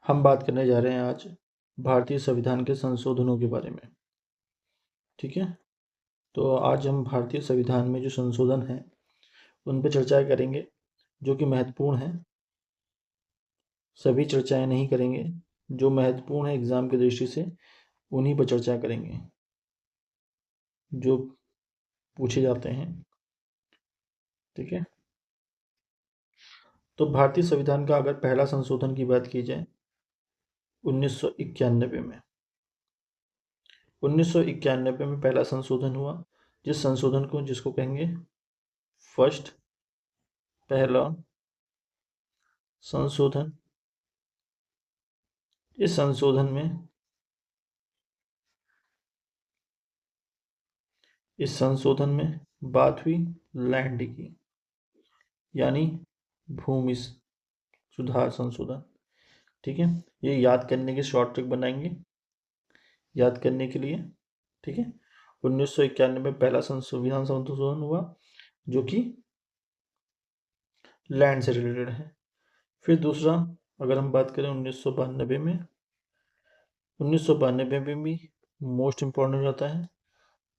हम बात करने जा रहे हैं आज भारतीय संविधान के संशोधनों के बारे में। ठीक है, तो आज हम भारतीय संविधान में जो संशोधन हैं उन पर चर्चा करेंगे जो कि महत्वपूर्ण हैं। सभी चर्चाएं नहीं करेंगे, जो महत्वपूर्ण है एग्जाम की दृष्टि से उन्हीं पर चर्चा करेंगे जो पूछे जाते हैं। ठीक है, तो भारतीय संविधान का अगर पहला संशोधन की बात की जाए 1991 में 1991 में पहला संशोधन हुआ, जिसको कहेंगे फर्स्ट पहला संशोधन। इस संशोधन में बात हुई लैंड की, यानी भूमि सुधार संशोधन। ठीक है, ये याद करने की शॉर्ट ट्रिक बनाएंगे याद करने के लिए। ठीक है, 1991 में पहला संविधान संशोधन हुआ जो कि लैंड से रिलेटेड है। फिर दूसरा अगर हम बात करें 1992 में 1992 में भी मोस्ट इम्पोर्टेंट हो जाता है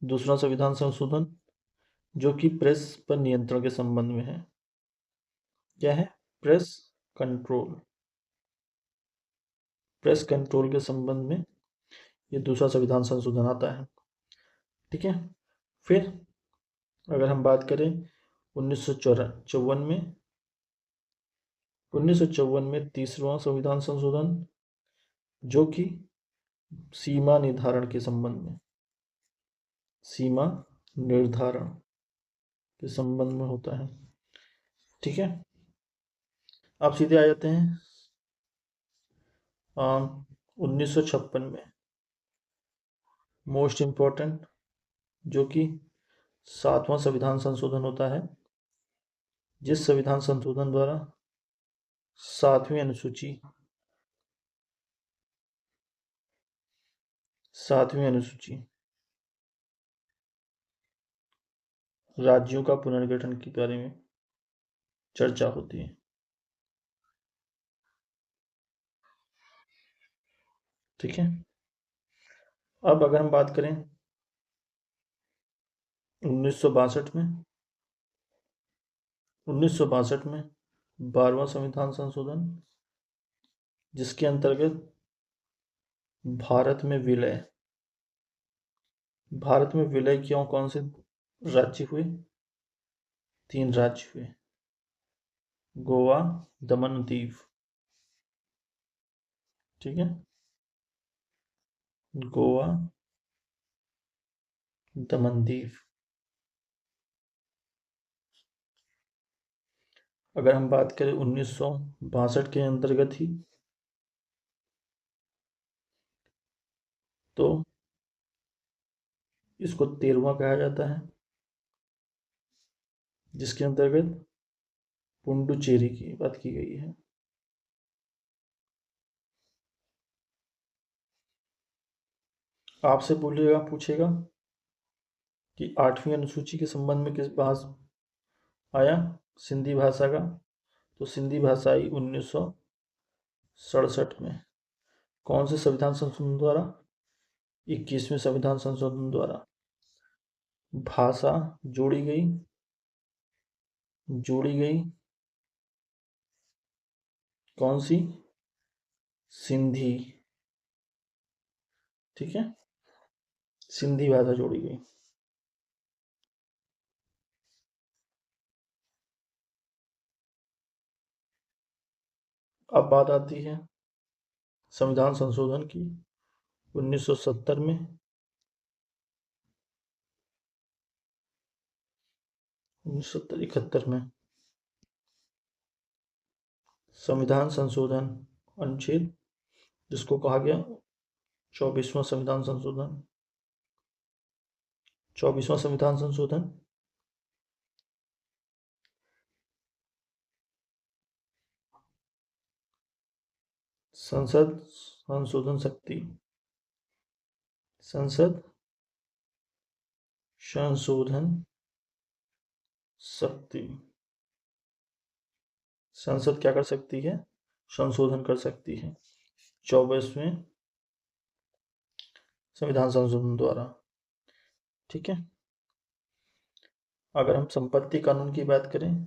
दूसरा संविधान संशोधन, जो कि प्रेस पर नियंत्रण के संबंध में है। क्या है? प्रेस कंट्रोल के संबंध में ये दूसरा संविधान संशोधन आता है। ठीक है, फिर अगर हम बात करें 1954 में तीसरा संविधान संशोधन, जो कि सीमा निर्धारण के संबंध में होता है। ठीक है, अब सीधे आ जाते हैं 1956 में मोस्ट इम्पोर्टेंट, जो कि 7वां संविधान संशोधन होता है, जिस संविधान संशोधन द्वारा 7वीं अनुसूची राज्यों का पुनर्गठन के बारे में चर्चा होती है। ठीक है, अब अगर हम बात करें 1962 में 12वां संविधान संशोधन, जिसके अंतर्गत भारत में विलय क्यों कौन से राज्य हुए? 3 राज्य हुए, गोवा, दमन, दीव। ठीक है, गोवा, दमन, दीव। अगर हम बात करें 1962 के अंतर्गत ही, तो इसको 13वां कहा जाता है, जिसके अंतर्गत पुडुचेरी की बात की गई है। आपसे पूछेगा कि 8वीं अनुसूची के संबंध में किस भाषा आया? सिंधी भाषा का। तो सिंधी भाषा आई 1967 में। कौन से संविधान संशोधन द्वारा? 21वें संविधान संशोधन द्वारा भाषा जोड़ी गई। कौन सी? सिंधी। ठीक है, सिंधी भाषा जोड़ी गई। अब बात आती है संविधान संशोधन की 1971 में संविधान संशोधन अनुच्छेद, जिसको कहा गया 24वां संविधान संशोधन। संसद संशोधन शक्ति संसद क्या कर सकती है? संशोधन कर सकती है। 24वें संविधान संशोधन द्वारा। ठीक है। अगर हम संपत्ति कानून की बात करें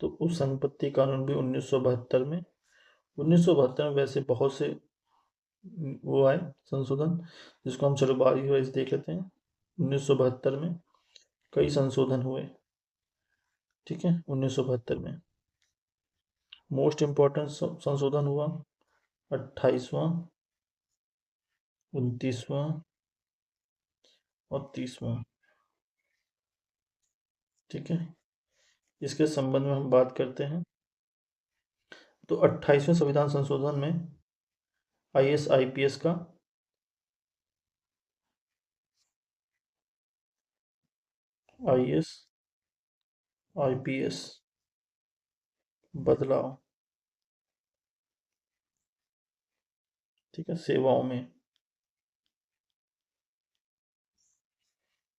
तो उस संपत्ति कानून भी 1972 में 1972 में वैसे बहुत से वो आए संशोधन, जिसको हम चलो बारी वाइज देख लेते हैं। 1972 में कई संशोधन हुए। ठीक है। 1972 में मोस्ट इम्पोर्टेंट संशोधन हुआ 28वां, 29वां और 30वां। ठीक है। इसके संबंध में हम बात करते हैं तो 28वें संविधान संशोधन में आईएएस आईपीएस का आईएएस आईपीएस बदलाव। ठीक है। सेवाओं में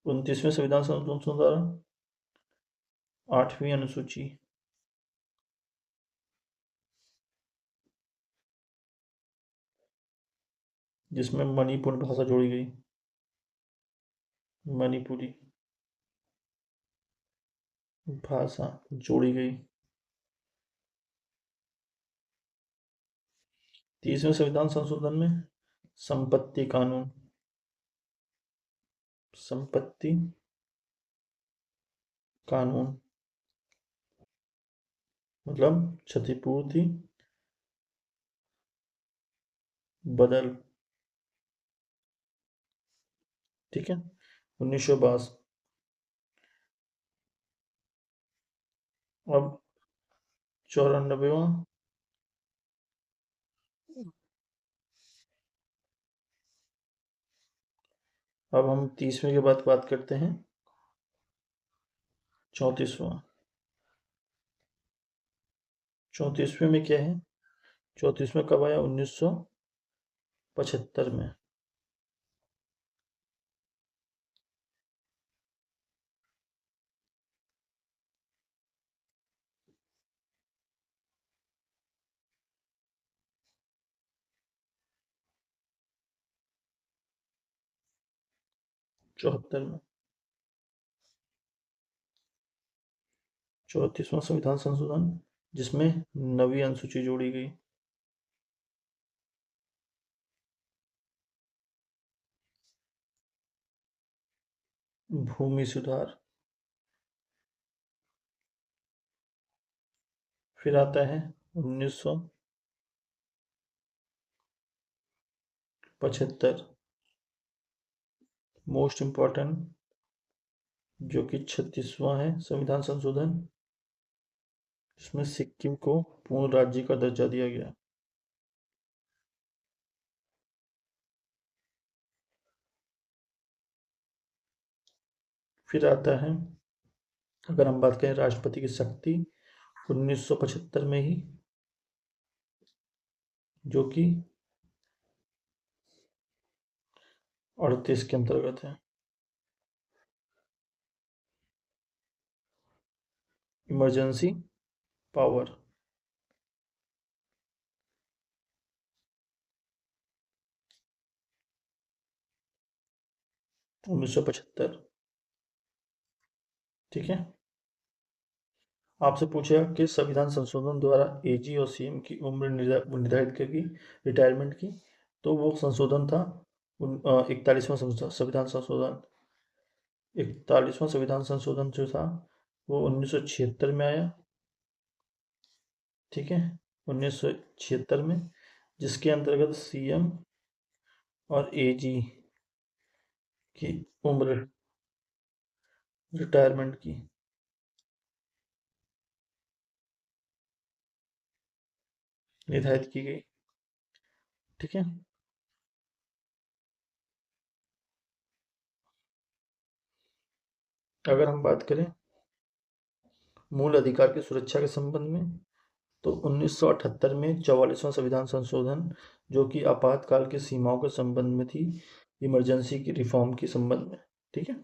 29वें संविधान संशोधन द्वारा 8वीं अनुसूची, जिसमें मणिपुर भाषा जोड़ी गई, मणिपुरी भाषा जोड़ी गई। 30वें संविधान संशोधन में संपत्ति कानून, संपत्ति कानून मतलब क्षतिपूर्ति बदल। ठीक है। 1952। अब 94वां। अब हम 30वें के बाद बात करते हैं 34वां। 34वें में क्या है? 34वें कब आया? 1975 में। चौहत्तर में 34वां संविधान संशोधन, जिसमें 9वीं अनुसूची जोड़ी गई। भूमि सुधार। फिर आता है 1975, मोस्ट इम्पोर्टेंट, जो कि 36वां है संविधान संशोधन, जिसमें सिक्किम को पूर्ण राज्य का दर्जा दिया गया। फिर आता है, अगर हम बात करें राष्ट्रपति की शक्ति, 1975 में ही, जो कि 38 के अंतर्गत है। Emergency power, 1975। ठीक है। आपसे पूछेगा कि संविधान संशोधन द्वारा एजी और सीएम की उम्र निर्धारित करके रिटायरमेंट की, तो वो संशोधन था 41वां संविधान संशोधन। 41वां संविधान संशोधन जो था वो 1976 में आया। ठीक है। 1976 में, जिसके अंतर्गत सीएम और एजी की उम्र रिटायरमेंट की निर्धारित की गई। ठीक है। अगर हम बात करें मूल अधिकार की सुरक्षा के संबंध में, तो 1978 में 44वां संविधान संशोधन, जो कि आपातकाल की सीमाओं के संबंध में थी, इमरजेंसी की रिफॉर्म के संबंध में। ठीक है।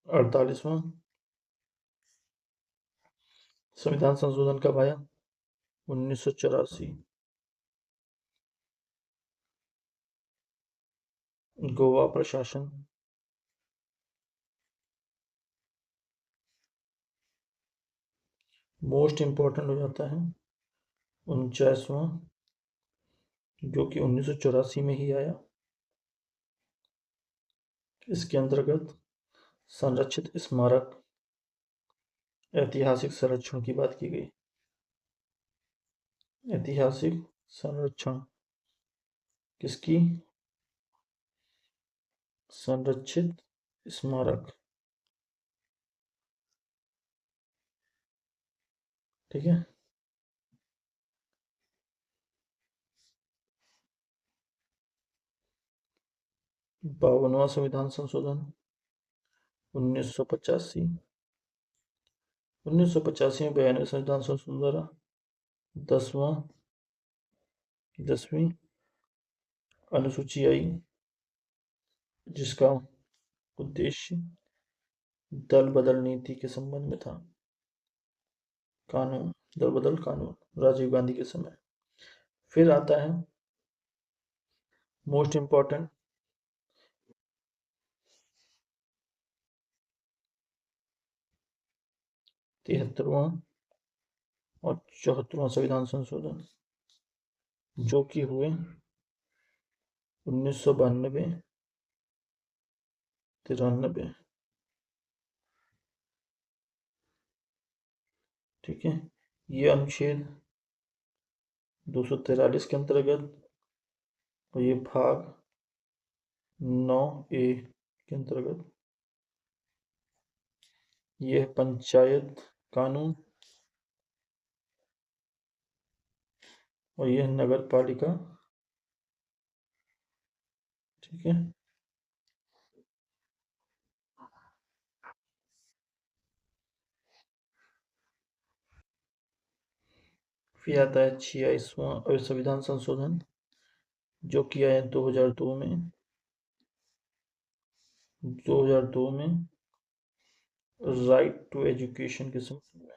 48वां संविधान संशोधन कब आया? 1984। गोवा प्रशासन। मोस्ट इम्पोर्टेंट हो जाता है 49वां, जो कि 1984 में ही आया। इसके अंतर्गत संरक्षित स्मारक ऐतिहासिक संरक्षण की बात की गई। ऐतिहासिक संरक्षण किसकी? संरक्षित स्मारक। ठीक है। बावनवा संविधान संशोधन 1985। 1985 में 92 संविधान संशोधन द्वारा 10वीं अनुसूची आई, जिसका उद्देश्य दल बदल नीति के संबंध में था। कानून, दल बदल कानून, राजीव गांधी के समय। फिर आता है मोस्ट इम्पोर्टेंट 73वां और 74वां संविधान संशोधन, जो कि हुए 1992 93। ठीक है। ये अनुच्छेद 243 के अंतर्गत और ये भाग 9A के अंतर्गत, ये है पंचायत कानून और यह नगर पालिका। ठीक है। फिर आता है 86वां संविधान संशोधन, जो किया है 2002 में। 2002 में राइट टू एजुकेशन के संबंध में।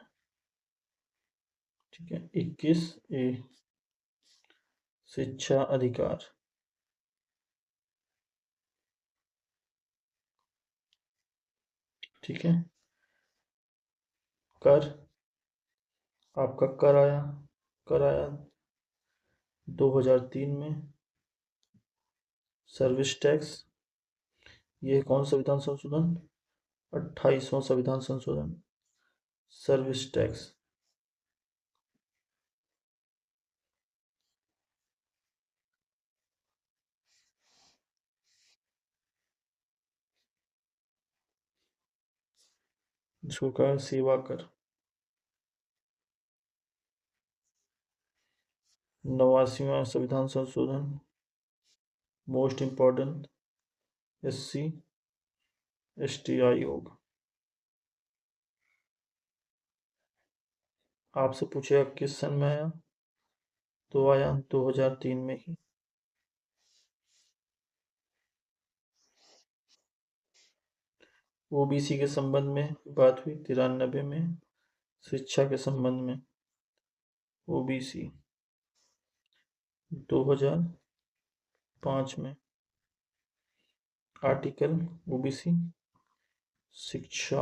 ठीक है। 21A शिक्षा अधिकार। ठीक है। कर, आपका कर आया 2003 में। सर्विस टैक्स, ये कौन संविधान संशोधन? 28वां संविधान संशोधन, सर्विस टैक्स। जिसको कहा है सेवा कर। 89वां संविधान संशोधन, मोस्ट इम्पोर्टेंट SC/ST आयोग। आपसे पूछेगा किस सन में आया, तो आया 2003 में ही। ओबीसी के संबंध में बात हुई 93 में। शिक्षा के संबंध में ओबीसी 2005 में। आर्टिकल ओबीसी शिक्षा।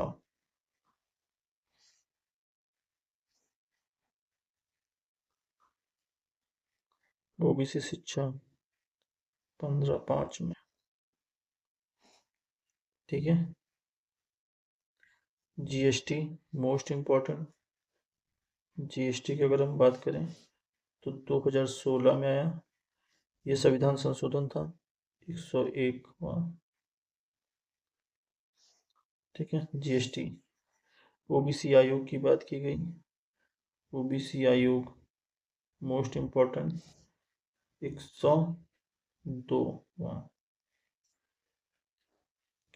ओबीसी शिक्षा 15/5 में। ठीक है। GST most important. जीएसटी की अगर हम बात करें तो 2016 में आया। ये संविधान संशोधन था 101वां। ठीक है। जीएसटी। ओबीसी आयोग की बात की गई। ओबीसी आयोग मोस्ट इम्पोर्टेंट 102वां।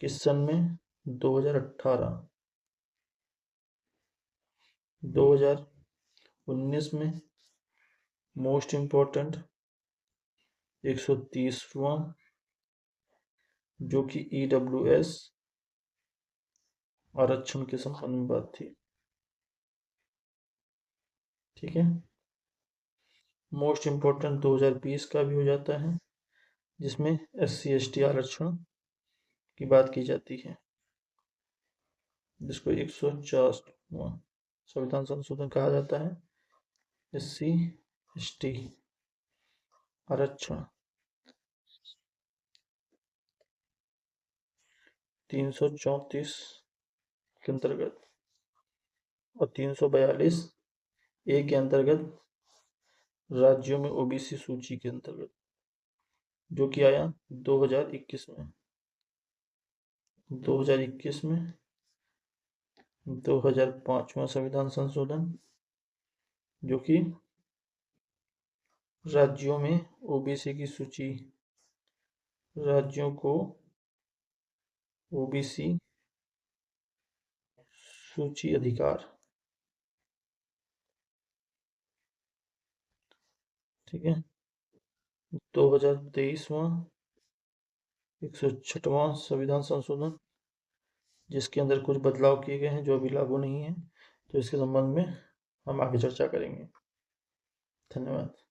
किस सन में? 2018। 2019 में मोस्ट इम्पोर्टेंट 130वां, जो कि ईडब्ल्यूएस आरक्षण के संबंध में बात थी। ठीक है। मोस्ट इम्पोर्टेंट 2020 का भी हो जाता है, जिसमें SC/ST आरक्षण की बात की जाती है, जिसको 150वां संविधान संशोधन कहा जाता है। SC/ST आरक्षण 334 के अंतर्गत और 342 के अंतर्गत राज्यों में OBC सूची के अंतर्गत, जो कि आया 2021 में। 2021 में 2005वां संविधान संशोधन, जो कि राज्यों में OBC की सूची, राज्यों को OBC सूची अधिकार, ठीक है। 2023वां 106वां संविधान संशोधन, जिसके अंदर कुछ बदलाव किए गए हैं जो अभी लागू नहीं है, तो इसके संबंध में हम आगे चर्चा करेंगे। धन्यवाद।